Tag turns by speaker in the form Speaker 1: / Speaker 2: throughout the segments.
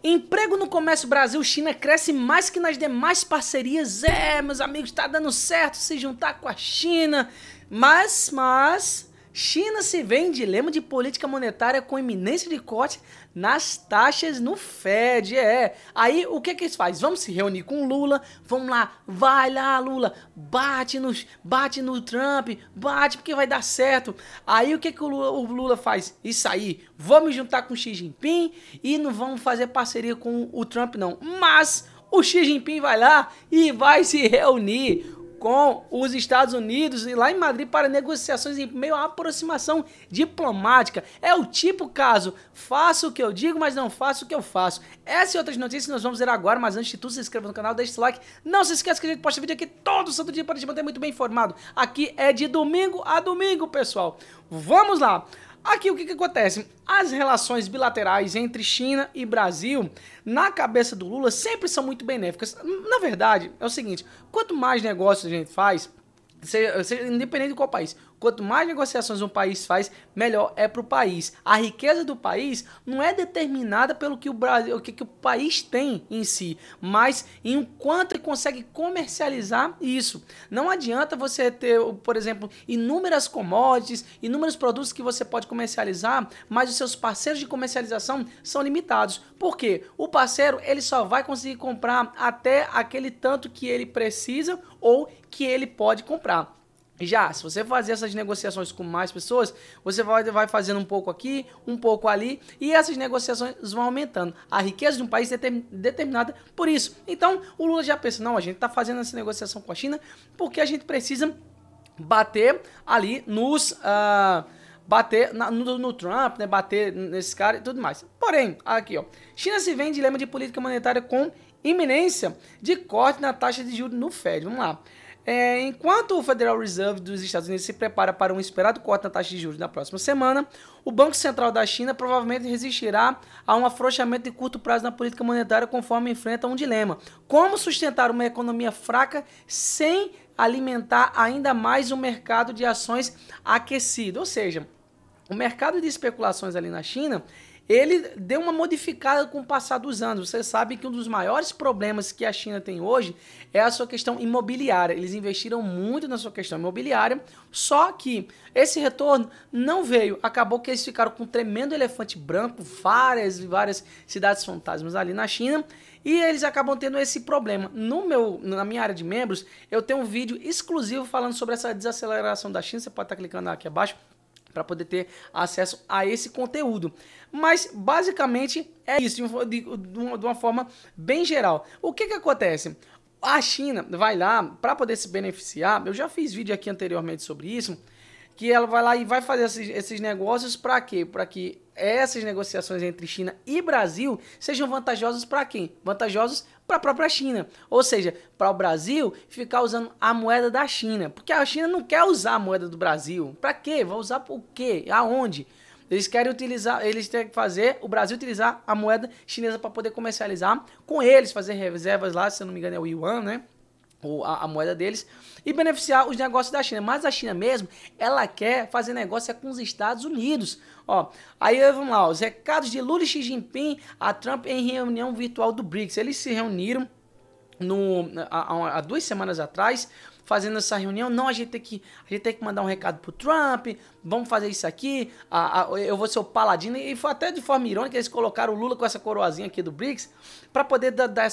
Speaker 1: Emprego no comércio Brasil-China cresce mais que nas demais parcerias. Meus amigos, tá dando certo se juntar com a China. Mas China se vê em dilema de política monetária com iminência de corte nas taxas no Fed. Aí o que eles fazem? Vamos se reunir com o Lula, vamos lá, vai lá Lula, bate no Trump, bate porque vai dar certo. Aí o que o Lula faz? Isso aí, vamos juntar com o Xi Jinping e não vamos fazer parceria com o Trump não. Mas o Xi Jinping vai lá e vai se reunir com os Estados Unidos e lá em Madrid para negociações em meio à aproximação diplomática. É o tipo caso, faço o que eu digo, mas não faço o que eu faço. Essa e outras notícias nós vamos ver agora, mas antes de tudo, se inscreva no canal, deixe seu like. Não se esqueça que a gente posta vídeo aqui todo santo dia para te manter muito bem informado. Aqui é de domingo a domingo, pessoal. Vamos lá. Aqui o que acontece? As relações bilaterais entre China e Brasil, na cabeça do Lula, sempre são muito benéficas. Na verdade, é o seguinte, quanto mais negócios a gente faz, independente de qual país, quanto mais negociações um país faz, melhor é para o país. A riqueza do país não é determinada pelo que o que o país tem em si, mas em quanto ele consegue comercializar isso. Não adianta você ter, por exemplo, inúmeras commodities, inúmeros produtos que você pode comercializar, mas os seus parceiros de comercialização são limitados. Por quê? O parceiro ele só vai conseguir comprar até aquele tanto que ele precisa ou que ele pode comprar. Já, se você fazer essas negociações com mais pessoas, você vai fazendo um pouco aqui, um pouco ali, e essas negociações vão aumentando. A riqueza de um país é determinada por isso. Então, o Lula já pensa, não, a gente está fazendo essa negociação com a China porque a gente precisa bater ali no Trump, né, bater nesse cara e tudo mais. Porém, aqui, ó, China se vê em dilema de política monetária com iminência de corte na taxa de juros no Fed. Vamos lá. Enquanto o Federal Reserve dos Estados Unidos se prepara para um esperado corte na taxa de juros na próxima semana, o Banco Central da China provavelmente resistirá a um afrouxamento de curto prazo na política monetária conforme enfrenta um dilema. Como sustentar uma economia fraca sem alimentar ainda mais o mercado de ações aquecido? Ou seja, o mercado de especulações ali na China, ele deu uma modificada com o passar dos anos. Você sabe que um dos maiores problemas que a China tem hoje é a sua questão imobiliária. Eles investiram muito na sua questão imobiliária, só que esse retorno não veio. Acabou que eles ficaram com um tremendo elefante branco, várias cidades fantasmas ali na China, e eles acabam tendo esse problema. Na minha área de membros, eu tenho um vídeo exclusivo falando sobre essa desaceleração da China. Você pode estar clicando aqui abaixo para poder ter acesso a esse conteúdo. Mas, basicamente, é isso, de uma forma bem geral. O que acontece? A China vai lá, para poder se beneficiar, eu já fiz vídeo aqui anteriormente sobre isso, que ela vai lá e vai fazer esses negócios para quê? Para que essas negociações entre China e Brasil sejam vantajosas para quem? Vantajosos para a própria China. Ou seja, para o Brasil ficar usando a moeda da China. Porque a China não quer usar a moeda do Brasil. Para quê? Vai usar por quê? Aonde? Eles querem utilizar, eles têm que fazer o Brasil utilizar a moeda chinesa para poder comercializar com eles, fazer reservas lá, se eu não me engano é o Yuan, né? A moeda deles, e beneficiar os negócios da China. Mas a China mesmo, ela quer fazer negócio com os Estados Unidos. Ó, aí vamos lá, os recados de Lula e Xi Jinping a Trump em reunião virtual do BRICS. Eles se reuniram há 2 semanas atrás, fazendo essa reunião. Não, a gente tem que mandar um recado pro Trump, vamos fazer isso aqui, eu vou ser o paladino, e foi até de forma irônica, eles colocaram o Lula com essa coroazinha aqui do BRICS, para poder dar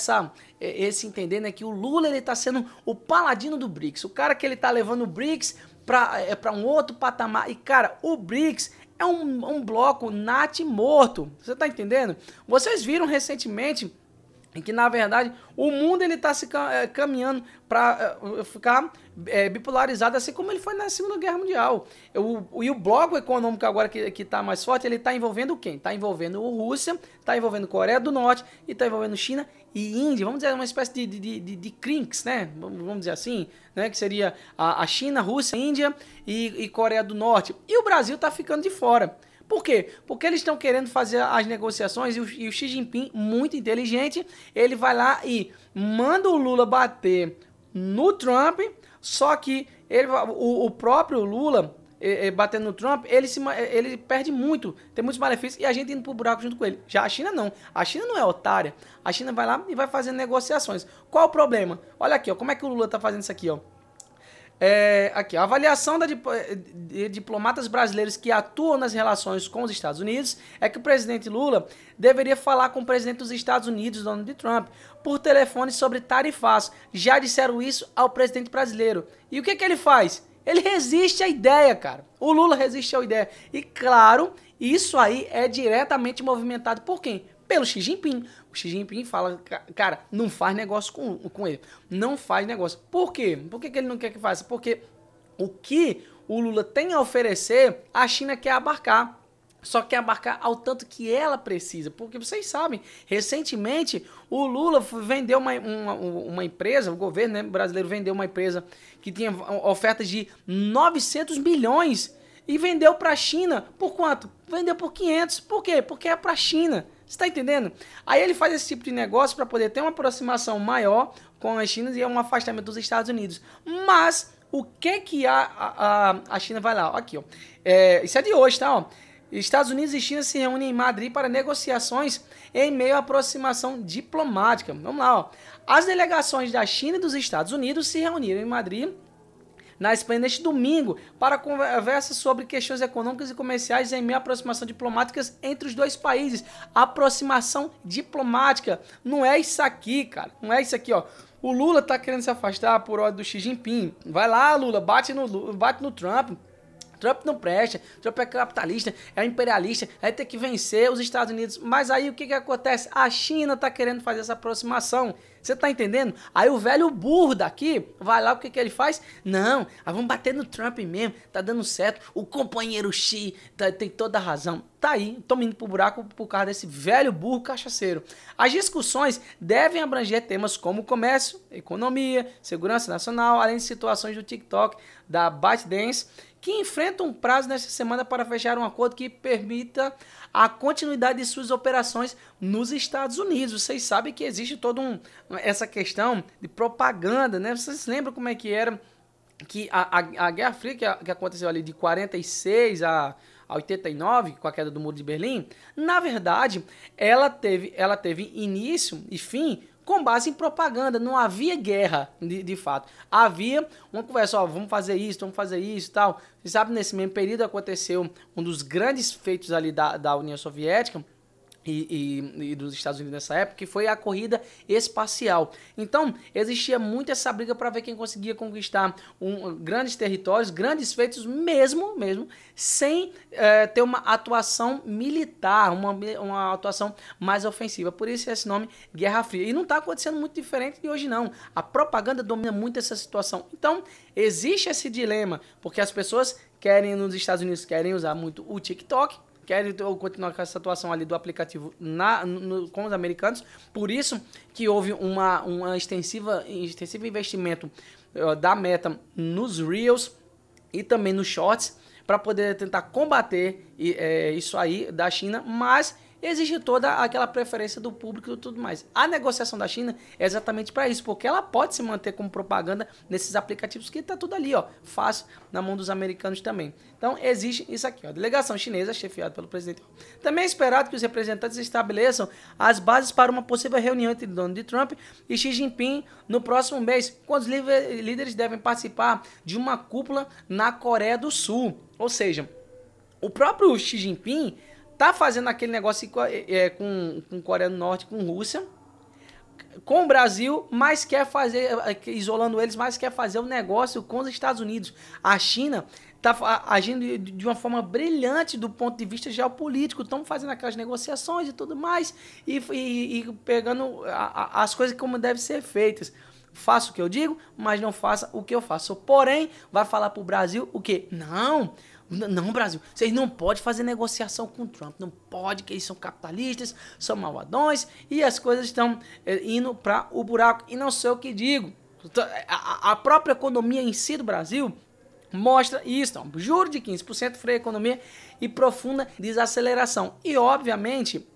Speaker 1: esse entender, né, que o Lula, ele tá sendo o paladino do BRICS, o cara que ele tá levando o BRICS para um outro patamar. E cara, o BRICS é um bloco morto, você tá entendendo? Vocês viram recentemente em que, na verdade, o mundo ele está se caminhando para ficar bipolarizado, assim como ele foi na Segunda Guerra Mundial. E o bloco econômico agora que está mais forte, ele está envolvendo quem? Está envolvendo a Rússia, está envolvendo a Coreia do Norte, e está envolvendo China e Índia. Vamos dizer, uma espécie de crinks, né? Vamos dizer assim, né? Que seria a China, Rússia, Índia e Coreia do Norte. E o Brasil está ficando de fora. Por quê? Porque eles estão querendo fazer as negociações e o Xi Jinping, muito inteligente, ele vai lá e manda o Lula bater no Trump, só que o próprio Lula, batendo no Trump, ele perde muito, tem muitos malefícios e a gente indo pro buraco junto com ele. Já a China não. A China não é otária. A China vai lá e vai fazendo negociações. Qual o problema? Olha aqui, ó, como é que o Lula tá fazendo isso aqui, ó. Aqui, a avaliação de diplomatas brasileiros que atuam nas relações com os Estados Unidos é que o presidente Lula deveria falar com o presidente dos Estados Unidos, Donald Trump, por telefone sobre tarifaço. Já disseram isso ao presidente brasileiro. E o que ele faz? Ele resiste à ideia, cara. O Lula resiste à ideia. E claro, isso aí é diretamente movimentado por quem? Pelo Xi Jinping. O Xi Jinping fala, cara, não faz negócio com ele. Não faz negócio. Por quê? Por que ele não quer que faça? Porque o que o Lula tem a oferecer, a China quer abarcar. Só quer abarcar ao tanto que ela precisa. Porque vocês sabem, recentemente o Lula vendeu uma empresa, o governo, né, brasileiro vendeu uma empresa que tinha ofertas de 900 bilhões e vendeu para a China por quanto? Vendeu por 500. Por quê? Porque é para a China. Você tá entendendo? Aí ele faz esse tipo de negócio para poder ter uma aproximação maior com a China e um afastamento dos Estados Unidos. Mas o que a China vai lá? Aqui, ó. Isso é de hoje, tá? Ó. Estados Unidos e China se reúnem em Madrid para negociações em meio à aproximação diplomática. Vamos lá, ó. As delegações da China e dos Estados Unidos se reuniram em Madrid na Espanha neste domingo para conversas sobre questões econômicas e comerciais em meio à aproximação diplomáticas entre os dois países. Aproximação diplomática. Não é isso aqui, cara. Não é isso aqui, ó. O Lula tá querendo se afastar por ordem do Xi Jinping. Vai lá, Lula, bate no Trump. Trump não presta, Trump é capitalista, é imperialista, vai ter que vencer os Estados Unidos. Mas aí o que acontece? A China tá querendo fazer essa aproximação. Você tá entendendo? Aí o velho burro daqui vai lá, o que ele faz? Não, vamos bater no Trump mesmo, tá dando certo. O companheiro Xi tem toda a razão. Tá aí, tô indo pro buraco por causa desse velho burro cachaceiro. As discussões devem abranger temas como comércio, economia, segurança nacional, além de situações do TikTok, da ByteDance, que enfrentam um prazo nesta semana para fechar um acordo que permita a continuidade de suas operações nos Estados Unidos. Vocês sabem que existe toda essa questão de propaganda, né? Vocês lembram como é que era que a Guerra Fria que aconteceu ali de 46 a 89, com a queda do Muro de Berlim? Na verdade, ela teve início e fim com base em propaganda, não havia guerra de fato. Havia uma conversa, ó, vamos fazer isso e tal. Você sabe, nesse mesmo período aconteceu um dos grandes feitos ali da União Soviética e dos Estados Unidos nessa época, que foi a corrida espacial. Então, existia muito essa briga para ver quem conseguia conquistar grandes territórios, grandes feitos, mesmo sem ter uma atuação militar, uma atuação mais ofensiva. Por isso esse nome, Guerra Fria. E não está acontecendo muito diferente de hoje, não. A propaganda domina muito essa situação. Então, existe esse dilema, porque as pessoas nos Estados Unidos querem usar muito o TikTok, querem continuar com essa atuação ali do aplicativo com os americanos. Por isso que houve uma extensivo investimento da Meta nos Reels e também nos Shorts para poder tentar combater isso aí da China, mas existe toda aquela preferência do público e tudo mais. A negociação da China é exatamente para isso, porque ela pode se manter como propaganda nesses aplicativos que tá tudo ali, ó, fácil na mão dos americanos também. Então existe isso aqui, ó, a delegação chinesa chefiada pelo presidente. Também é esperado que os representantes estabeleçam as bases para uma possível reunião entre Donald Trump e Xi Jinping no próximo mês, quando os líderes devem participar de uma cúpula na Coreia do Sul. Ou seja, o próprio Xi Jinping tá fazendo aquele negócio com Coreia do Norte, com Rússia, com o Brasil, mas quer fazer, isolando eles, mas quer fazer um negócio com os Estados Unidos. A China tá agindo de uma forma brilhante do ponto de vista geopolítico, estão fazendo aquelas negociações e tudo mais, e pegando as coisas como devem ser feitas. Faça o que eu digo, mas não faça o que eu faço. Porém, vai falar pro Brasil o quê? Não, Brasil, vocês não podem fazer negociação com o Trump, não pode, que eles são capitalistas, são malvadões e as coisas estão indo para o buraco. E não sei o que digo, a própria economia em si do Brasil mostra isso, então, juro de 15%, freio a economia e profunda desaceleração. E obviamente,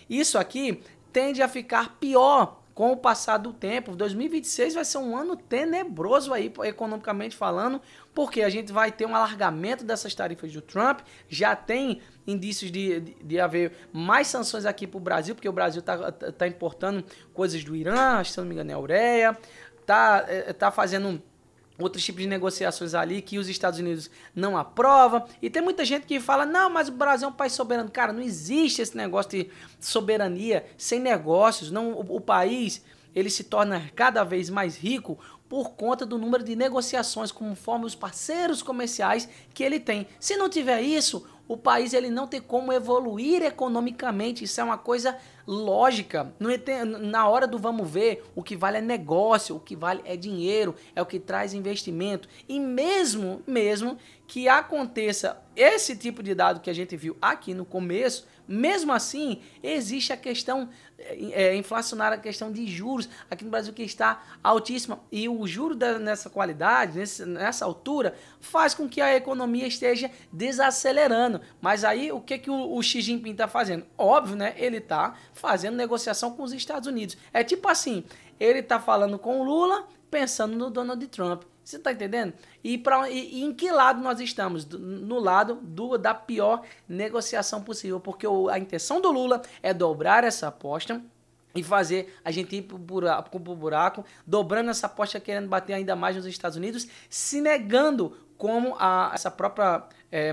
Speaker 1: isso aqui tende a ficar pior com o passar do tempo. 2026 vai ser um ano tenebroso aí, economicamente falando, porque a gente vai ter um alargamento dessas tarifas do Trump, já tem indícios de haver mais sanções aqui para o Brasil, porque o Brasil tá importando coisas do Irã, se não me engano é a ureia, tá fazendo outros tipos de negociações ali que os Estados Unidos não aprovam. E tem muita gente que fala, não, mas o Brasil é um país soberano. Cara, não existe esse negócio de soberania sem negócios. Não, o país ele se torna cada vez mais rico por conta do número de negociações conforme os parceiros comerciais que ele tem. Se não tiver isso, o país ele não tem como evoluir economicamente. Isso é uma coisa lógica. Na hora do vamos ver, o que vale é negócio, o que vale é dinheiro, é o que traz investimento. E mesmo que aconteça esse tipo de dado que a gente viu aqui no começo, mesmo assim, existe a questão inflacionária, a questão de juros aqui no Brasil que está altíssima. E o juro nessa qualidade, nessa altura, faz com que a economia esteja desacelerando. Mas aí, o que o Xi Jinping está fazendo? Óbvio, né? Ele está fazendo negociação com os Estados Unidos. É tipo assim, ele está falando com o Lula, pensando no Donald Trump. Você está entendendo? E em que lado nós estamos? No lado da pior negociação possível, porque a intenção do Lula é dobrar essa aposta e fazer a gente ir pro buraco, dobrando essa aposta, querendo bater ainda mais nos Estados Unidos, se negando, como essa própria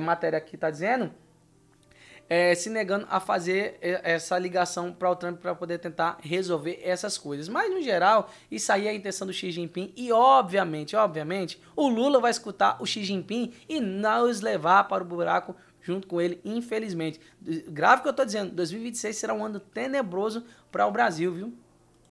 Speaker 1: matéria aqui está dizendo, se negando a fazer essa ligação para o Trump para poder tentar resolver essas coisas. Mas, no geral, isso aí é a intenção do Xi Jinping e, obviamente, o Lula vai escutar o Xi Jinping e nos levar para o buraco junto com ele, infelizmente. Grave o que eu estou dizendo, 2026 será um ano tenebroso para o Brasil, viu?